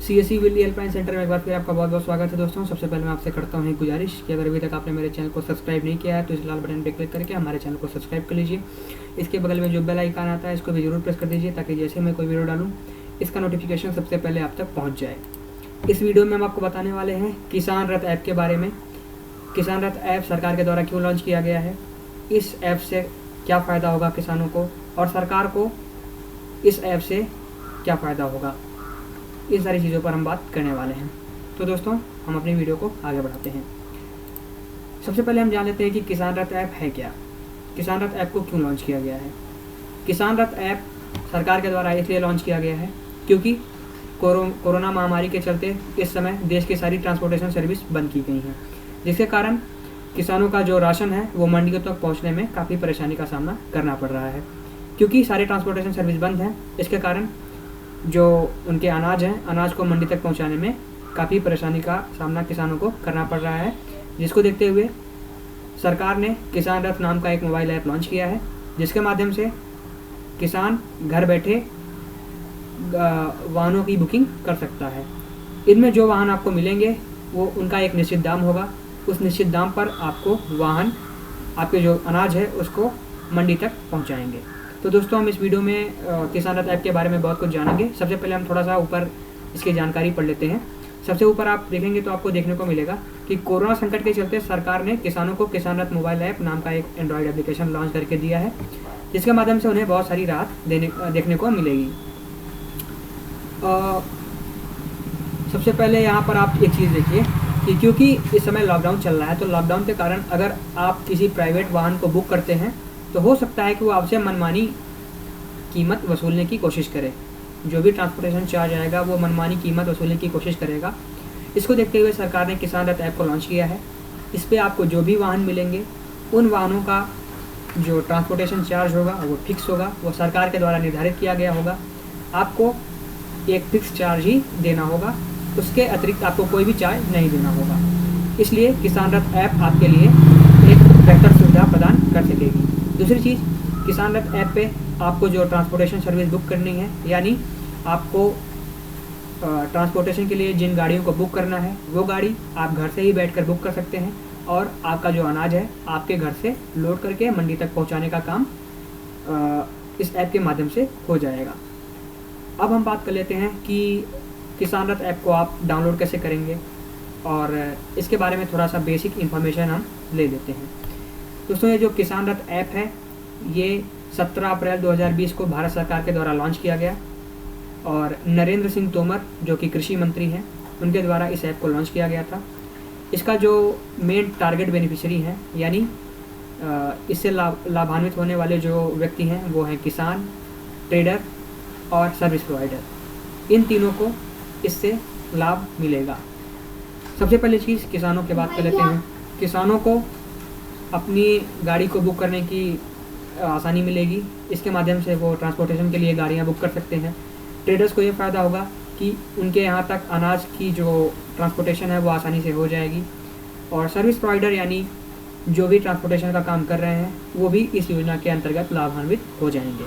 CSE Willie helpline centre में एक बार फिर आपका बहुत बहुत स्वागत है दोस्तों। सबसे पहले मैं आपसे करता हूँ एक गुजारिश कि अगर अभी तक आपने मेरे चैनल को सब्सक्राइब नहीं किया है तो इस लाल बटन पर क्लिक करके हमारे चैनल को सब्सक्राइब कर लीजिए। इसके बगल में जो बेल आइकन आता है इसको भी जरूर प्रेस कर दीजिए ताकि जैसे मैं कोई वीडियो डालूँ इसका नोटिफिकेशन सबसे पहले आप तक पहुँच जाए। इस वीडियो में हम आपको बताने वाले हैं किसान रथ ऐप के बारे में। किसान रथ ऐप सरकार के द्वारा क्यों लॉन्च किया गया है, इस ऐप से क्या फ़ायदा होगा किसानों को और सरकार को इस ऐप से क्या फ़ायदा होगा, इन सारी चीज़ों पर हम बात करने वाले हैं। तो दोस्तों हम अपनी वीडियो को आगे बढ़ाते हैं। सबसे पहले हम जान लेते हैं कि किसान रथ ऐप है क्या। किसान रथ ऐप को क्यों लॉन्च किया गया है। किसान रथ ऐप सरकार के द्वारा इसलिए लॉन्च किया गया है क्योंकि कोरोना महामारी के चलते इस समय देश की सारी ट्रांसपोर्टेशन सर्विस बंद की गई हैं, जिसके कारण किसानों का जो राशन है वो मंडियों तक पहुंचने में काफ़ी परेशानी का सामना करना पड़ रहा है। क्योंकि सारी ट्रांसपोर्टेशन सर्विस बंद है, इसके कारण जो उनके अनाज हैं, अनाज को मंडी तक पहुंचाने में काफ़ी परेशानी का सामना किसानों को करना पड़ रहा है। जिसको देखते हुए सरकार ने किसान रथ नाम का एक मोबाइल ऐप लॉन्च किया है, जिसके माध्यम से किसान घर बैठे वाहनों की बुकिंग कर सकता है। इनमें जो वाहन आपको मिलेंगे वो उनका एक निश्चित दाम होगा। उस निश्चित दाम पर आपको वाहन आपके जो अनाज है उसको मंडी तक पहुंचाएंगे। तो दोस्तों हम इस वीडियो में किसान रथ ऐप के बारे में बहुत कुछ जानेंगे। सबसे पहले हम थोड़ा सा ऊपर इसकी जानकारी पढ़ लेते हैं। सबसे ऊपर आप देखेंगे तो आपको देखने को मिलेगा कि कोरोना संकट के चलते सरकार ने किसानों को किसान रथ मोबाइल ऐप नाम का एक एंड्रॉयड एप्लीकेशन लॉन्च करके दिया है, जिसके माध्यम से उन्हें बहुत सारी राहत देखने को मिलेगी। सबसे पहले यहाँ पर आप एक चीज़ देखिए कि क्योंकि इस समय लॉकडाउन चल रहा है, तो लॉकडाउन के कारण अगर आप किसी प्राइवेट वाहन को बुक करते हैं तो हो सकता है कि वो आपसे मनमानी कीमत वसूलने की कोशिश करे। जो भी ट्रांसपोर्टेशन चार्ज आएगा वो मनमानी कीमत वसूलने की कोशिश करेगा। इसको देखते हुए सरकार ने किसान रथ ऐप को लॉन्च किया है। इस पर आपको जो भी वाहन मिलेंगे उन वाहनों का जो ट्रांसपोर्टेशन चार्ज होगा वो फिक्स होगा, वो सरकार के द्वारा निर्धारित किया गया होगा। आपको एक फिक्स चार्ज ही देना होगा, उसके अतिरिक्त आपको कोई भी चार्ज नहीं देना होगा। इसलिए किसान रथ ऐप आपके लिए एक बेहतर सुविधा प्रदान कर सकेगी। दूसरी चीज़, किसान रथ ऐप पे आपको जो ट्रांसपोर्टेशन सर्विस बुक करनी है, यानी आपको ट्रांसपोर्टेशन के लिए जिन गाड़ियों को बुक करना है वो गाड़ी आप घर से ही बैठकर बुक कर सकते हैं और आपका जो अनाज है आपके घर से लोड करके मंडी तक पहुंचाने का काम इस ऐप के माध्यम से हो जाएगा। अब हम बात कर लेते हैं कि किसान रथ ऐप को आप डाउनलोड कैसे करेंगे और इसके बारे में थोड़ा सा बेसिक इन्फॉर्मेशन हम ले लेते हैं। दोस्तों ये जो किसान रथ ऐप है ये 17 अप्रैल 2020 को भारत सरकार के द्वारा लॉन्च किया गया और नरेंद्र सिंह तोमर जो कि कृषि मंत्री हैं उनके द्वारा इस ऐप को लॉन्च किया गया था। इसका जो मेन टारगेट बेनिफिशियरी हैं, यानी इससे लाभान्वित होने वाले जो व्यक्ति हैं वो हैं किसान, ट्रेडर और सर्विस प्रोवाइडर। इन तीनों को इससे लाभ मिलेगा। सबसे पहली चीज़ किसानों की बात कर लेते हैं। किसानों को अपनी गाड़ी को बुक करने की आसानी मिलेगी, इसके माध्यम से वो ट्रांसपोर्टेशन के लिए गाड़ियाँ बुक कर सकते हैं। ट्रेडर्स को ये फ़ायदा होगा कि उनके यहाँ तक अनाज की जो ट्रांसपोर्टेशन है वो आसानी से हो जाएगी। और सर्विस प्रोवाइडर यानी जो भी ट्रांसपोर्टेशन का काम कर रहे हैं वो भी इस योजना के अंतर्गत लाभान्वित हो जाएंगे।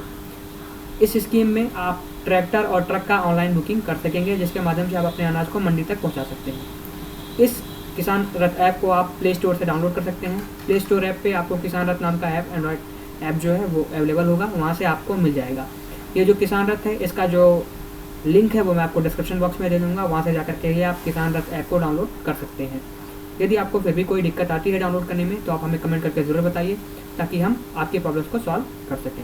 इस स्कीम में आप ट्रैक्टर और ट्रक का ऑनलाइन बुकिंग कर सकेंगे, जिसके माध्यम से आप अपने अनाज को मंडी तक पहुंचा सकते हैं। इस किसान रथ ऐप को आप प्ले स्टोर से डाउनलोड कर सकते हैं। प्ले स्टोर ऐप पे आपको किसान रथ नाम का ऐप, एंड्रॉयड ऐप जो है वो अवेलेबल होगा, वहाँ से आपको मिल जाएगा। ये जो किसान रथ है इसका जो लिंक है वो मैं आपको डिस्क्रिप्शन बॉक्स में दे दूँगा, वहाँ से जाकर के आप किसान रथ ऐप को डाउनलोड कर सकते हैं। यदि आपको फिर भी कोई दिक्कत आती है डाउनलोड करने में तो आप हमें कमेंट करके ज़रूर बताइए ताकि हम आपकी प्रॉब्लम्स को सॉल्व कर सकें।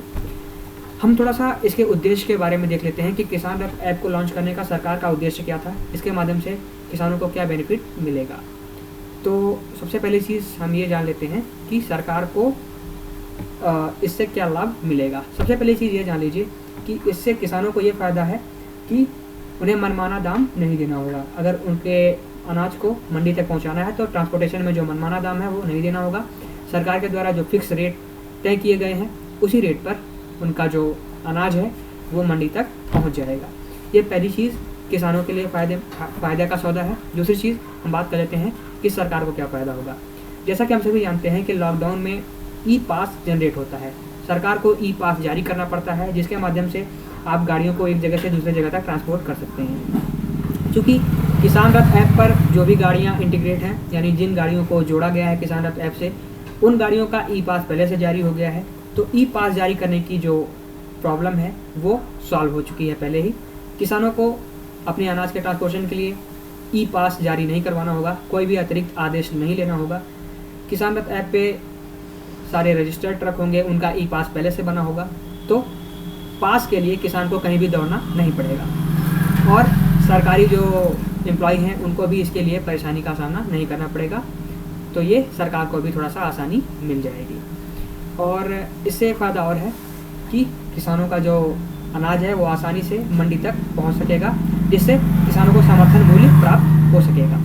हम थोड़ा सा इसके उद्देश्य के बारे में देख लेते हैं कि किसान रथ ऐप को लॉन्च करने का सरकार का उद्देश्य क्या था, इसके माध्यम से किसानों को क्या बेनिफिट मिलेगा। तो सबसे पहली चीज़ हम ये जान लेते हैं कि सरकार को इससे क्या लाभ मिलेगा। सबसे पहली चीज़ ये जान लीजिए कि इससे किसानों को ये फ़ायदा है कि उन्हें मनमाना दाम नहीं देना होगा। अगर उनके अनाज को मंडी तक पहुंचाना है तो ट्रांसपोर्टेशन में जो मनमाना दाम है वो नहीं देना होगा। सरकार के द्वारा जो फिक्स रेट तय किए गए हैं उसी रेट पर उनका जो अनाज है वो मंडी तक पहुंच जाएगा। ये पहली चीज़ किसानों के लिए फ़ायदे का सौदा है। दूसरी चीज़ हम बात कर लेते हैं कि सरकार को क्या फ़ायदा होगा। जैसा कि हम सभी जानते हैं कि लॉकडाउन में ई पास जनरेट होता है। सरकार को ई पास जारी करना पड़ता है, जिसके माध्यम से आप गाड़ियों को एक जगह से दूसरी जगह तक ट्रांसपोर्ट कर सकते हैं। क्योंकि किसान रथ ऐप पर जो भी गाड़ियाँ इंटीग्रेट हैं, यानी जिन गाड़ियों को जोड़ा गया है किसान रथ ऐप से, उन गाड़ियों का ई पास पहले से जारी हो गया है। तो ई पास जारी करने की जो प्रॉब्लम है वो सॉल्व हो चुकी है पहले ही। किसानों को अपने अनाज के ट्रांसपोर्टेशन के लिए ई पास जारी नहीं करवाना होगा, कोई भी अतिरिक्त आदेश नहीं लेना होगा। किसान रथ ऐप पे सारे रजिस्टर्ड ट्रक होंगे, उनका ई पास पहले से बना होगा, तो पास के लिए किसान को कहीं भी दौड़ना नहीं पड़ेगा। और सरकारी जो एम्प्लॉय हैं उनको भी इसके लिए परेशानी का सामना नहीं करना पड़ेगा। तो ये सरकार को भी थोड़ा सा आसानी मिल जाएगी। और इससे एक फ़ायदा और है कि किसानों का जो अनाज है वो आसानी से मंडी तक पहुंच सकेगा, जिससे किसानों को समर्थन मूल्य प्राप्त हो सकेगा।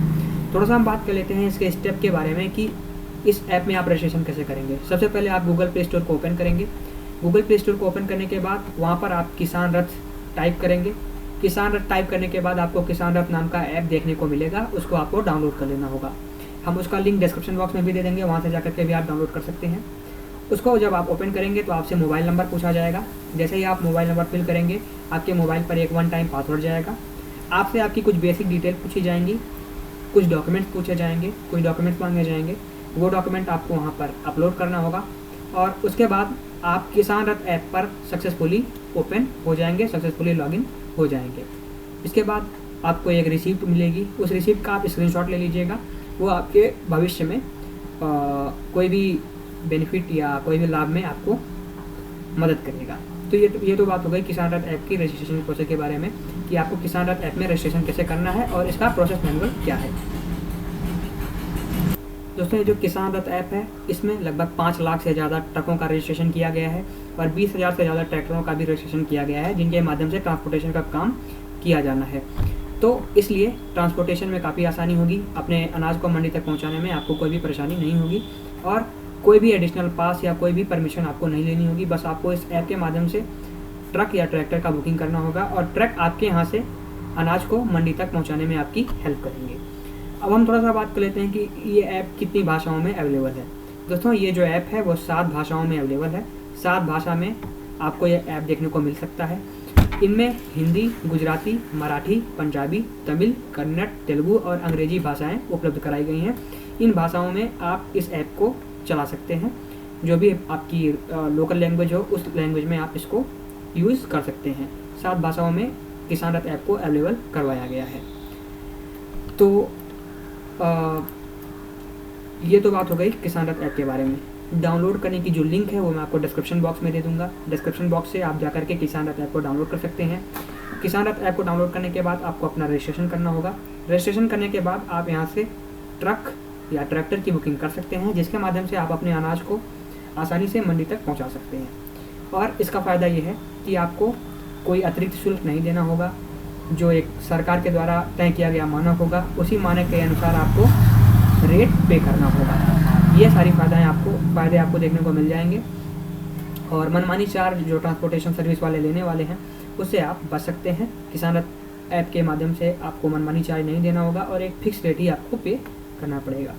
थोड़ा सा हम बात कर लेते हैं इसके स्टेप के बारे में कि इस ऐप में आप रजिस्ट्रेशन कैसे करेंगे। सबसे पहले आप गूगल प्ले स्टोर को ओपन करेंगे। गूगल प्ले स्टोर को ओपन करने के बाद वहाँ पर आप किसान रथ टाइप करेंगे। किसान रथ टाइप करने के बाद आपको किसान रथ नाम का ऐप देखने को मिलेगा, उसको आपको डाउनलोड कर लेना होगा। हम उसका लिंक डिस्क्रिप्शन बॉक्स में भी दे देंगे, वहाँ से जाकर के भी आप डाउनलोड कर सकते हैं। उसको जब आप ओपन करेंगे तो आपसे मोबाइल नंबर पूछा जाएगा। जैसे ही आप मोबाइल नंबर फिल करेंगे, आपके मोबाइल पर एक वन टाइम पासवर्ड जाएगा। आपसे आपकी कुछ बेसिक डिटेल पूछी जाएंगी, कुछ डॉक्यूमेंट्स पूछे जाएंगे, कुछ डॉक्यूमेंट्स मांगे जाएंगे। वो डॉक्यूमेंट आपको वहाँ पर अपलोड करना होगा और उसके बाद आप किसान रथ ऐप पर सक्सेसफुली ओपन हो जाएंगे, सक्सेसफुली लॉगिन हो जाएंगे। इसके बाद आपको एक रिसीप्ट मिलेगी, उस रिसीप्ट का आप स्क्रीनशॉट ले लीजिएगा। वो आपके भविष्य में कोई भी बेनिफिट या कोई भी लाभ में आपको मदद करेगा। तो ये तो बात हो गई किसान रथ ऐप की रजिस्ट्रेशन प्रोसेस के बारे में कि आपको किसान रथ ऐप में रजिस्ट्रेशन कैसे करना है और इसका प्रोसेस मैनुअल क्या है। दोस्तों, ये जो किसान रथ ऐप है इसमें लगभग 5 लाख से ज़्यादा ट्रकों का रजिस्ट्रेशन किया गया है और 20,000 से ज़्यादा ट्रैक्टरों का भी रजिस्ट्रेशन किया गया है, जिनके माध्यम से ट्रांसपोर्टेशन का काम किया जाना है। तो इसलिए ट्रांसपोर्टेशन में काफ़ी आसानी होगी, अपने अनाज को मंडी तक पहुंचाने में आपको कोई भी परेशानी नहीं होगी और कोई भी एडिशनल पास या कोई भी परमिशन आपको नहीं लेनी होगी। बस आपको इस ऐप के माध्यम से ट्रक या ट्रैक्टर का बुकिंग करना होगा और ट्रक आपके यहाँ से अनाज को मंडी तक पहुँचाने में आपकी हेल्प करेंगे। अब हम थोड़ा सा बात कर लेते हैं कि ये ऐप कितनी भाषाओं में अवेलेबल है। दोस्तों, ये जो ऐप है वो 7 भाषाओं में अवेलेबल है। 7 भाषा में आपको ये ऐप देखने को मिल सकता है। इनमें हिंदी, गुजराती, मराठी, पंजाबी, तमिल, कन्नड़, तेलुगु और अंग्रेजी भाषाएं उपलब्ध कराई गई हैं। इन भाषाओं में आप इस ऐप को चला सकते हैं। जो भी आपकी लोकल लैंग्वेज हो उस लैंग्वेज में आप इसको यूज़ कर सकते हैं। 7 भाषाओं में किसान रथ ऐप को अवेलेबल करवाया गया है। तो ये तो बात हो गई किसान रथ ऐप के बारे में। डाउनलोड करने की जो लिंक है वो मैं आपको डिस्क्रिप्शन बॉक्स में दे दूंगा। डिस्क्रिप्शन बॉक्स से आप जाकर के किसान रथ ऐप को डाउनलोड कर सकते हैं। किसान रथ ऐप को डाउनलोड करने के बाद आपको अपना रजिस्ट्रेशन करना होगा। रजिस्ट्रेशन करने के बाद आप यहाँ से ट्रक या ट्रैक्टर की बुकिंग कर सकते हैं, जिसके माध्यम से आप अपने अनाज को आसानी से मंडी तक पहुँचा सकते हैं। और इसका फ़ायदा ये है कि आपको कोई अतिरिक्त शुल्क नहीं देना होगा। जो एक सरकार के द्वारा तय किया गया मानक होगा, उसी मानक के अनुसार आपको रेट पे करना होगा। ये सारी फ़ायदे आपको देखने को मिल जाएंगे और मनमानी चार्ज जो ट्रांसपोर्टेशन सर्विस वाले लेने वाले हैं उससे आप बच सकते हैं। किसान रथ ऐप के माध्यम से आपको मनमानी चार्ज नहीं देना होगा और एक फिक्स रेट ही आपको पे करना पड़ेगा।